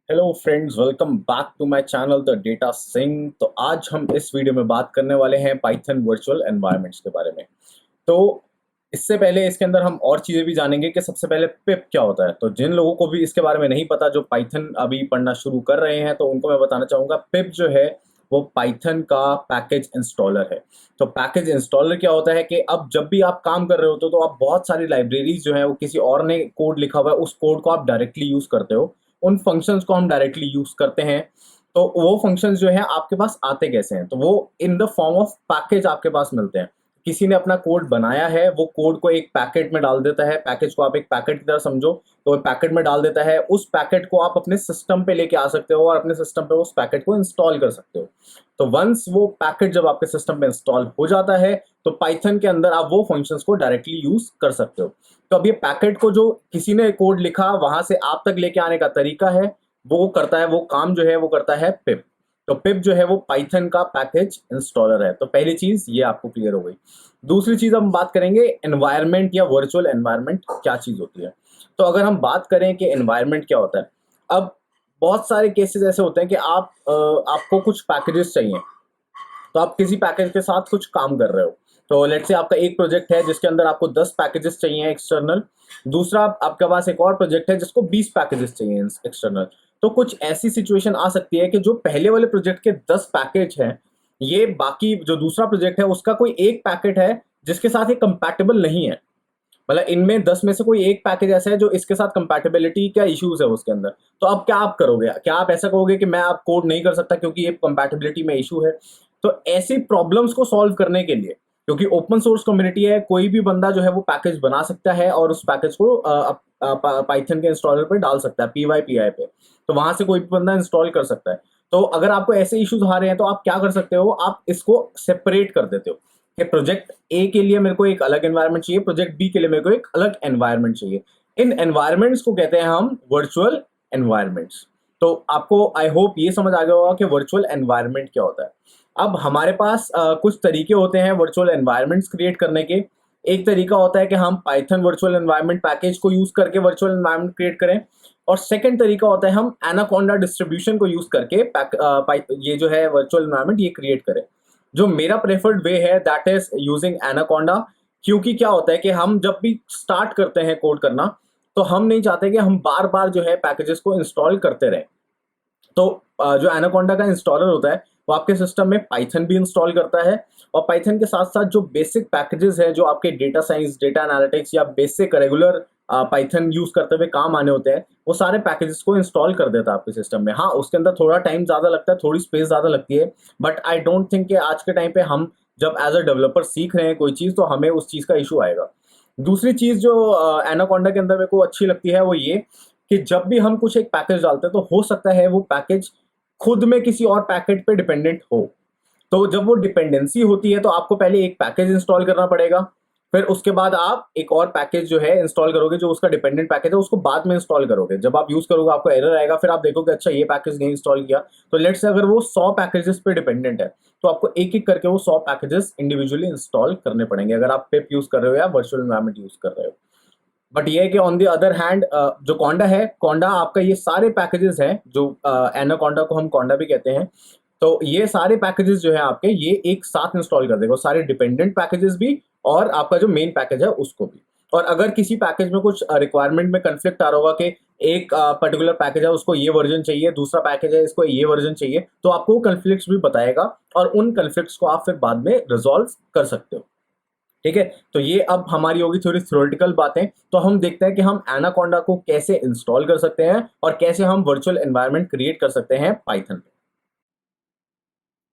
Hello friends, welcome back to my channel the data Singh. तो आज हम इस वीडियो में बात करने वाले हैं पाइथन वर्चुअल एनवायरनमेंट्स के बारे में। तो इससे पहले इसके अंदर हम और चीज़ें भी जानेंगे कि सबसे पहले पिप क्या होता है। तो जिन लोगों को भी इसके बारे में नहीं पता, जो पाइथन अभी पढ़ना शुरू कर रहे हैं, तो उनको मैं बताना चाहूँगा पिप जो है वो पाइथन का पैकेज इंस्टॉलर है। तो पैकेज इंस्टॉलर क्या होता है कि अब जब भी आप काम कर रहे होते हो तो आप बहुत सारी लाइब्रेरीज जो है वो किसी और ने कोड लिखा हुआ है, उस कोड को आप डायरेक्टली यूज़ करते हो। उन फंक्शंस को हम डायरेक्टली यूज़ करते हैं। तो वो फंक्शंस जो है आपके पास आते कैसे हैं, तो वो in the form of package आपके पास मिलते हैं। किसी ने अपना कोड बनाया है, वो कोड को एक पैकेट में डाल देता है। पैकेज को आप एक पैकेट की तरह समझो, तो वो पैकेट में डाल देता है। उस पैकेट को आप अपने सिस्टम पे लेके आ सकते हो और अपने सिस्टम पे उस पैकेट को इंस्टॉल कर सकते हो। तो वंस वो पैकेट जब आपके सिस्टम पे इंस्टॉल हो जाता है, तो पाइथन के अंदर आप वो फंक्शंस को डायरेक्टली यूज कर सकते हो। तो अब ये पैकेट को जो किसी ने कोड लिखा वहां से आप तक लेके आने का तरीका है, वो करता है, वो काम जो है वो करता है पिप। तो पिप जो है वो पाइथन का पैकेज इंस्टॉलर है। तो पहली चीज ये आपको क्लियर हो गई। दूसरी चीज हम बात करेंगे एनवायरनमेंट या वर्चुअल एनवायरनमेंट क्या चीज होती है। तो अगर हम बात करें कि एनवायरनमेंट क्या होता है, अब बहुत सारे केसेस ऐसे होते हैं कि आपको कुछ पैकेजेस चाहिए। तो आप किसी पैकेज के साथ कुछ काम कर रहे हो। तो लेट्स से आपका एक प्रोजेक्ट है जिसके अंदर आपको 10 पैकेजेस चाहिए एक्सटर्नल। दूसरा आपके पास एक और प्रोजेक्ट है जिसको 20 पैकेजेस चाहिए एक्सटर्नल। तो कुछ ऐसी सिचुएशन आ सकती है कि जो पहले वाले प्रोजेक्ट के 10 पैकेज हैं, ये बाकी जो दूसरा प्रोजेक्ट है उसका कोई एक पैकेट है जिसके साथ ये कंपैटिबल नहीं है। मतलब इनमें 10 में से कोई एक पैकेज ऐसा है जो इसके साथ कंपैटिबिलिटी का इश्यूज है उसके अंदर। तो अब क्या आप करोगे? क्या आप ऐसा कहोगे कि मैं आप कोड नहीं कर सकता क्योंकि ये कंपैटिबिलिटी में इशू है? तो ऐसी प्रॉब्लम्स को सॉल्व करने के लिए, क्योंकि ओपन सोर्स कम्युनिटी है, कोई भी बंदा जो है वो पैकेज बना सकता है और उस पैकेज को पाइथन के इंस्टॉलर पे डाल सकता है, PyPI पे। तो वहां से कोई भी बंदा इंस्टॉल कर सकता है। तो अगर आपको ऐसे इश्यूज आ रहे हैं तो आप क्या कर सकते हो, आप इसको सेपरेट कर देते हो कि प्रोजेक्ट ए के लिए मेरे को एक अलग एनवायरनमेंट चाहिए, प्रोजेक्ट बी के लिए मेरे को एक अलग एनवायरनमेंट चाहिए। इन एनवायरनमेंट्स को कहते हैं हम वर्चुअल एनवायरनमेंट्स। तो आपको आई होप ये समझ आ गया होगा कि वर्चुअल एनवायरनमेंट क्या होता है। अब हमारे पास कुछ तरीके होते हैं वर्चुअल एनवायरनमेंट्स क्रिएट करने के। एक तरीका होता है कि हम पाइथन वर्चुअल एनवायरनमेंट पैकेज को यूज करके वर्चुअल एनवायरनमेंट क्रिएट करें। और सेकंड तरीका होता है हम एनाकोंडा डिस्ट्रीब्यूशन को यूज करके ये जो है वर्चुअल एनवायरनमेंट ये क्रिएट करें। जो मेरा प्रेफर्ड वे है दैट इज यूजिंग एनाकोंडा। क्योंकि क्या होता है कि हम जब भी स्टार्ट करते हैं कोड करना, तो हम नहीं चाहते कि हम बार बार जो है पैकेजेस को इंस्टॉल करते रहें। तो जो एनाकोंडा का इंस्टॉलर होता है वो आपके सिस्टम में पाइथन भी इंस्टॉल करता है। और पाइथन के साथ साथ जो बेसिक पैकेजेस हैं जो आपके डेटा साइंस, डेटा एनालिटिक्स या बेसिक रेगुलर पाइथन यूज करते हुए काम आने होते हैं, वो सारे पैकेजेस को इंस्टॉल कर देता है आपके सिस्टम में। हाँ, उसके अंदर थोड़ा टाइम ज़्यादा लगता है, थोड़ी स्पेस ज़्यादा लगती है, बट आई डोंट थिंक कि आज के टाइम पे हम जब एज अ डेवलपर सीख रहे हैं कोई चीज़ तो हमें उस चीज़ का इशू आएगा। दूसरी चीज़ जो एनाकोंडा के अंदर मेरे को अच्छी लगती है वो ये कि जब भी हम कुछ एक पैकेज डालते हैं तो हो सकता है वो पैकेज खुद में किसी और पैकेट पे डिपेंडेंट हो। तो जब वो डिपेंडेंसी होती है तो आपको पहले एक पैकेज इंस्टॉल करना पड़ेगा, फिर उसके बाद आप एक और पैकेज जो है इंस्टॉल करोगे, जो उसका डिपेंडेंट पैकेज है उसको बाद में इंस्टॉल करोगे। जब आप यूज करोगे आपको एरर आएगा, फिर आप देखोगे अच्छा ये पैकेज नहीं इंस्टॉल किया। तो लेट्स से अगर वो 100 पैकेजेस पे डिपेंडेंट है, तो आपको एक एक करके वो 100 पैकेजेस इंडिविजुअली इंस्टॉल करने पड़ेंगे अगर आप पिप यूज कर रहे हो या वर्चुअल एनवायरनमेंट यूज कर रहे हो। बट ये है कि ऑन द अदर हैंड जो कोंडा है, कोंडा आपका ये सारे पैकेजेस हैं जो एनाकोंडा को हम कोंडा भी कहते हैं। तो ये सारे पैकेजेस जो है आपके ये एक साथ इंस्टॉल कर देगा, सारे डिपेंडेंट पैकेजेस भी और आपका जो मेन पैकेज है उसको भी। और अगर किसी पैकेज में कुछ रिक्वायरमेंट में कंफ्लिक्ट आ रहा होगा कि एक पर्टिकुलर पैकेज है उसको ये वर्जन चाहिए, दूसरा पैकेज है इसको ये वर्जन चाहिए, तो आपको कंफ्लिक्ट्स भी बताएगा और उन कंफ्लिक्ट्स को आप फिर बाद में रिजॉल्व कर सकते हो। ठीक है, तो ये अब हमारी होगी थोड़ी थ्योरेटिकल बातें। तो हम देखते हैं कि हम एनाकोंडा को कैसे इंस्टॉल कर सकते हैं और कैसे हम वर्चुअल एनवायरनमेंट क्रिएट कर सकते हैं पाइथन पे।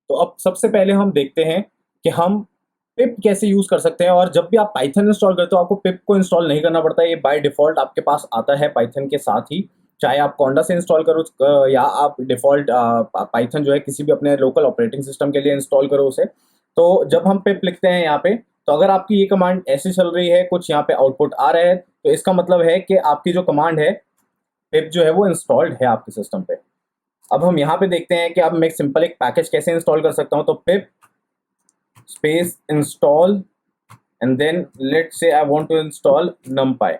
तो अब सबसे पहले हम देखते हैं कि हम पिप कैसे यूज कर सकते हैं। और जब भी आप पाइथन इंस्टॉल करते हो आपको पिप को इंस्टॉल नहीं करना पड़ता है, ये बाय डिफॉल्ट आपके पास आता है पाइथन के साथ ही। चाहे आप कोंडा से इंस्टॉल करो या आप डिफॉल्ट पाइथन जो है किसी भी अपने लोकल ऑपरेटिंग सिस्टम के लिए इंस्टॉल करो उसे। तो जब हम पिप लिखते हैं यहाँ पे, तो अगर आपकी ये कमांड ऐसी चल रही है, कुछ यहाँ पे आउटपुट आ रहा है, तो इसका मतलब है कि आपकी जो कमांड है पिप जो है वो इंस्टॉल्ड है आपके सिस्टम पे। अब हम यहाँ पे देखते हैं कि अब मैं सिंपल एक पैकेज कैसे इंस्टॉल कर सकता हूँ। तो pip space install and then let's say I want to install numpy।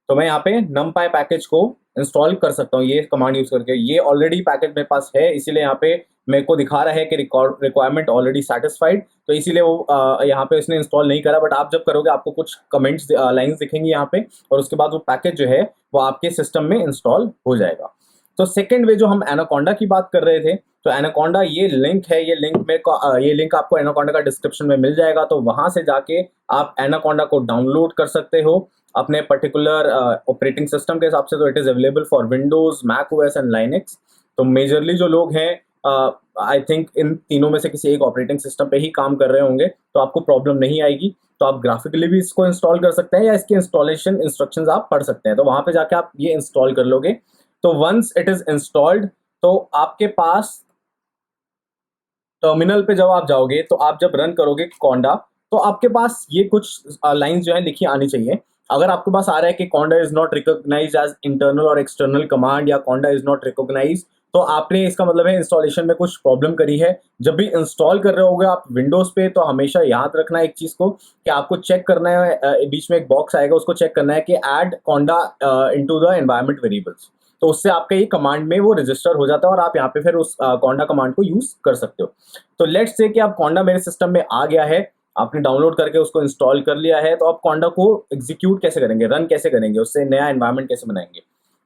तो मैं यहाँ पे numpy पैकेज को इंस्टॉल कर सकता हूँ ये कमांड यूज करके। ये ऑलरेडी पैकेज मेरे पास है, इसीलिए यहाँ पे मेरे को दिखा रहा है कि रिक्वायरमेंट ऑलरेडी सेटिस्फाइड, तो इसीलिए वो यहाँ पे इसने इंस्टॉल नहीं करा। बट आप जब करोगे आपको कुछ कमेंट्स लाइंस दिखेंगी यहाँ पे, और उसके बाद वो पैकेज जो है वो आपके सिस्टम में इंस्टॉल हो जाएगा। तो सेकंड वे जो हम एनाकोंडा की बात कर रहे थे, तो एनाकोंडा ये लिंक है, ये लिंक मेरे को ये लिंक आपको एनाकोंडा का डिस्क्रिप्शन में मिल जाएगा। तो वहां से जाके आप एनाकोंडा को डाउनलोड कर सकते हो अपने पर्टिकुलर ऑपरेटिंग सिस्टम के हिसाब से। तो it is available for Windows, Mac OS and Linux. तो मेजरली जो लोग हैं आई थिंक इन तीनों में से किसी एक ऑपरेटिंग सिस्टम पे ही काम कर रहे होंगे, तो आपको प्रॉब्लम नहीं आएगी। तो आप ग्राफिकली भी इसको इंस्टॉल कर सकते हैं, या इसके इंस्टॉलेशन इंस्ट्रक्शंस आप पढ़ सकते हैं। तो वहां पे जाके आप ये इंस्टॉल कर लोगे। तो वंस इट इज इंस्टॉल्ड, तो आपके पास टर्मिनल पे जब आप जाओगे, तो आप जब रन करोगे कॉन्डा, तो आपके पास ये कुछ लाइंस जो है लिखी आनी चाहिए। अगर आपके पास आ रहा है कि conda is not recognized as internal और एक्सटर्नल कमांड, या कॉन्डा इज नॉट रिकॉग्नाइज्ड, तो आपने इसका मतलब है इंस्टॉलेशन में कुछ प्रॉब्लम करी है। जब भी इंस्टॉल कर रहे होगे आप विंडोज पे, तो हमेशा याद रखना एक चीज को कि आपको चेक करना है, बीच में एक बॉक्स आएगा, उसको चेक करना है कि add conda into the environment variables. तो उससे आपके ये कमांड में वो रजिस्टर हो जाता है, और आप यहाँ पे फिर उस कॉन्डा कमांड को यूज कर सकते हो। तो लेट्स से कि आप कॉन्डा मेरे सिस्टम में आ गया है, आपने डाउनलोड करके उसको इंस्टॉल कर लिया है, तो आप कॉन्डा को एग्जीक्यूट कैसे करेंगे, रन कैसे करेंगे, उससे नया एनवायरनमेंट कैसे बनाएंगे।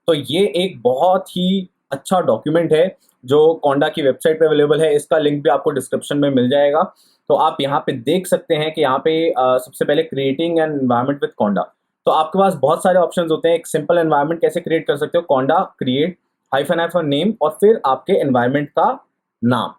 तो ये एक बहुत ही अच्छा डॉक्यूमेंट है जो कॉन्डा की वेबसाइट पे अवेलेबल है। इसका लिंक भी आपको डिस्क्रिप्शन में मिल जाएगा। तो आप यहाँ पे देख सकते हैं कि यहाँ पे सबसे पहले क्रिएटिंग एन एनवायरनमेंट विद कॉन्डा। तो आपके पास बहुत सारे ऑप्शंस होते हैं। एक सिंपल एनवायरनमेंट कैसे क्रिएट कर सकते हो, कॉन्डा क्रिएट हाइफन नेम और फिर आपके एनवायरनमेंट का नाम।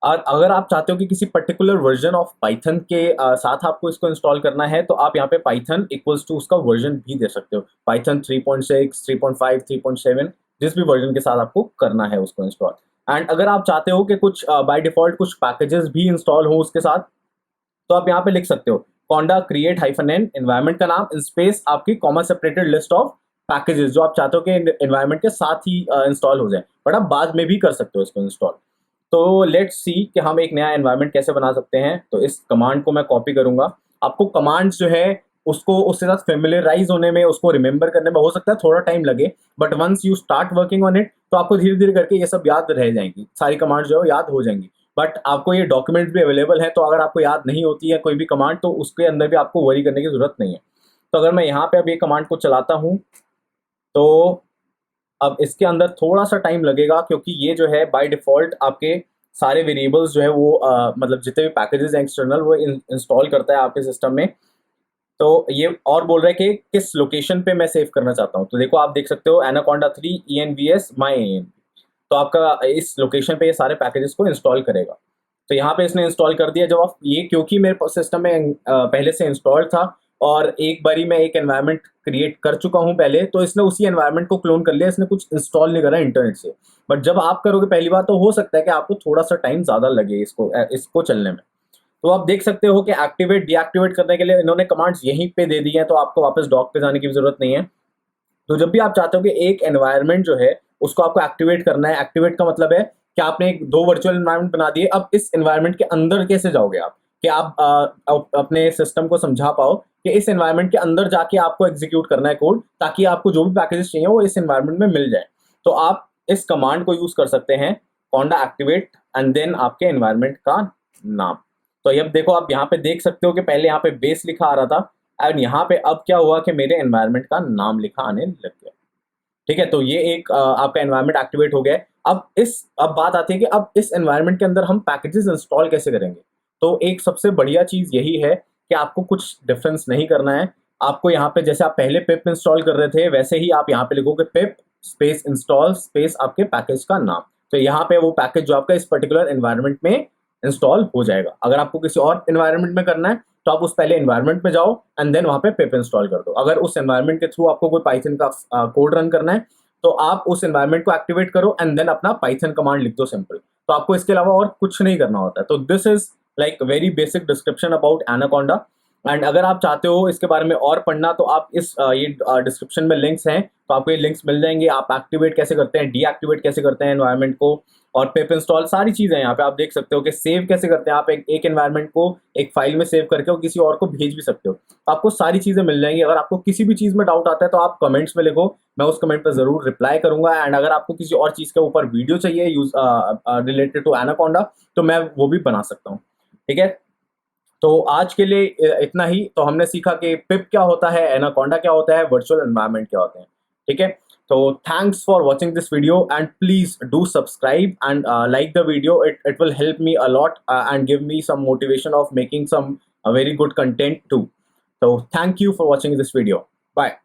और अगर आप चाहते हो कि किसी पर्टिकुलर वर्जन ऑफ पाइथन के साथ आपको इसको इंस्टॉल करना है, तो आप यहाँ पे पाइथन इक्वल्स टू उसका वर्जन भी दे सकते हो, पाइथन 3.6, 3.5, 3.7, जिस भी वर्जन के साथ आपको करना है उसको इंस्टॉल। एंड अगर आप चाहते हो कि कुछ बाय डिफॉल्ट कुछ पैकेजेस भी इंस्टॉल हो उसके साथ, तो आप यहाँ पे लिख सकते हो कॉन्डा क्रिएट हाइफन एन एनवायरनमेंट का नाम इन स्पेस आपकी comma separated list of packages जो आप चाहते हो कि एनवायरनमेंट के साथ ही इंस्टॉल हो जाए। बट आप बाद में भी कर सकते हो इसको इंस्टॉल। तो लेट्स सी कि हम एक नया एनवायरनमेंट कैसे बना सकते हैं। तो इस कमांड को मैं कॉपी करूंगा। आपको कमांड्स जो है उसको उसके साथ फेमिलियराइज होने में, उसको रिमेंबर करने में हो सकता है थोड़ा टाइम लगे, but once you start working on it, तो आपको धीरे धीरे करके ये सब याद रह जाएंगी, सारी कमांड्स जो है याद हो जाएंगी। बट आपको ये डॉक्यूमेंट्स भी अवेलेबल है, तो अगर आपको याद नहीं होती है कोई भी कमांड, तो उसके अंदर भी आपको वरी करने की जरूरत नहीं है। तो अगर मैं यहाँ पे अब ये कमांड को चलाता हूँ, तो अब इसके अंदर थोड़ा सा टाइम लगेगा, क्योंकि ये जो है बाय डिफॉल्ट आपके सारे वेरिएबल्स जो है वो मतलब जितने भी पैकेजेस हैं एक्सटर्नल, वो इंस्टॉल करता है आपके सिस्टम में। तो ये और बोल रहा है कि किस लोकेशन पे मैं सेव करना चाहता हूँ। तो देखो आप देख सकते हो एनाकोंडा 3 ENVS माई ENV। तो आपका इस लोकेशन पे ये सारे पैकेजेस को इंस्टॉल करेगा। तो यहाँ पे इसने इंस्टॉल कर दिया। जब आप ये, क्योंकि मेरे सिस्टम में पहले से इंस्टॉल था और एक बारी मैं एक एनवायरनमेंट क्रिएट कर चुका हूँ पहले, तो इसने उसी एनवायरनमेंट को क्लोन कर लिया, इसने कुछ इंस्टॉल नहीं करा इंटरनेट से। बट जब आप करोगे पहली बार, तो हो सकता है कि आपको थोड़ा सा टाइम ज़्यादा लगे इसको चलने में। तो आप देख सकते हो कि एक्टिवेट डीएक्टिवेट करने के लिए इन्होंने कमांड्स यहीं पे दे दी हैं, तो आपको वापस डॉक पे जाने की भी जरूरत नहीं है। तो जब भी आप चाहते हो कि एक एनवायरनमेंट जो है उसको आपको एक्टिवेट करना है, एक्टिवेट का मतलब है कि आपने एक दो वर्चुअल एनवायरनमेंट बना दिए, अब इस एनवायरनमेंट के अंदर कैसे जाओगे आप, कि आप अपने सिस्टम को समझा पाओ कि इस एनवायरनमेंट के अंदर जाके आपको एग्जीक्यूट करना है कोड, ताकि आपको जो भी पैकेजेस चाहिए वो इस एनवायरनमेंट में मिल जाए। तो आप इस कमांड को यूज कर सकते हैं, कॉन्डा एक्टिवेट एंड देन आपके एनवायरनमेंट का नाम। तो अब देखो, आप यहाँ पे देख सकते हो कि पहले यहाँ पे बेस लिखा आ रहा था, एंड यहाँ पे अब क्या हुआ कि मेरे एनवायरनमेंट का नाम लिखा आने लग गया। ठीक है, तो ये एक आपका एनवायरनमेंट एक्टिवेट हो गया है। अब बात आती है कि अब इस एनवायरनमेंट के अंदर हम पैकेजेस इंस्टॉल कैसे करेंगे। तो एक सबसे बढ़िया चीज यही है कि आपको कुछ डिफरेंस नहीं करना है। आपको यहाँ पे जैसे आप पहले पिप इंस्टॉल कर रहे थे, वैसे ही आप यहाँ पे लिखोगे पिप स्पेस इंस्टॉल स्पेस आपके पैकेज का नाम। तो यहाँ पे वो पैकेज जो आपका इस पर्टिकुलर एनवायरनमेंट में इंस्टॉल हो जाएगा। अगर आपको किसी और एनवायरनमेंट में करना है, तो आप उस पहले एनवायरनमेंट में जाओ एंड देन वहाँ पे पिप इंस्टॉल कर दो। अगर उस एनवायरनमेंट के थ्रू आपको कोई पाइथन का कोड रन करना है, तो आप उस एनवायरनमेंट को एक्टिवेट करो एंड देन अपना पाइथन कमांड लिख दो सिंपल। तो आपको इसके अलावा और कुछ नहीं करना होता है। तो this is like very basic description about anaconda. And अगर आप चाहते हो इसके बारे में और पढ़ना तो आप ये डिस्क्रिप्शन में लिंक्स हैं, तो आपको ये लिंक्स मिल जाएंगे। आप एक्टिवेट कैसे करते हैं, डीएक्टिवेट कैसे करते हैं एनवायरनमेंट को, और पिप इंस्टॉल, सारी चीज़ें यहाँ पे आप देख सकते हो कि सेव कैसे करते हैं। आप एक एनवायरनमेंट को एक फाइल में सेव करके और किसी और को भेज भी सकते हो। आपको सारी चीज़ें मिल जाएंगी। अगर आपको किसी भी चीज़ में डाउट आता है तो आप कमेंट्स में लिखो, मैं उस कमेंट पर ज़रूर रिप्लाई करूंगा। एंड अगर आपको किसी और चीज़ के ऊपर वीडियो चाहिए यूज रिलेटेड टू एनाकोंडा, तो मैं वो भी बना सकता हूँ। ठीक है, तो आज के लिए इतना ही। तो हमने सीखा कि पिप क्या होता है, एनाकोंडा क्या होता है, वर्चुअल एनवायरनमेंट क्या होते हैं। ठीक है, तो thanks for watching this video and please do subscribe and like the video. It will help me a lot and give me some motivation of making some very good content too. तो thank you for watching this video. Bye.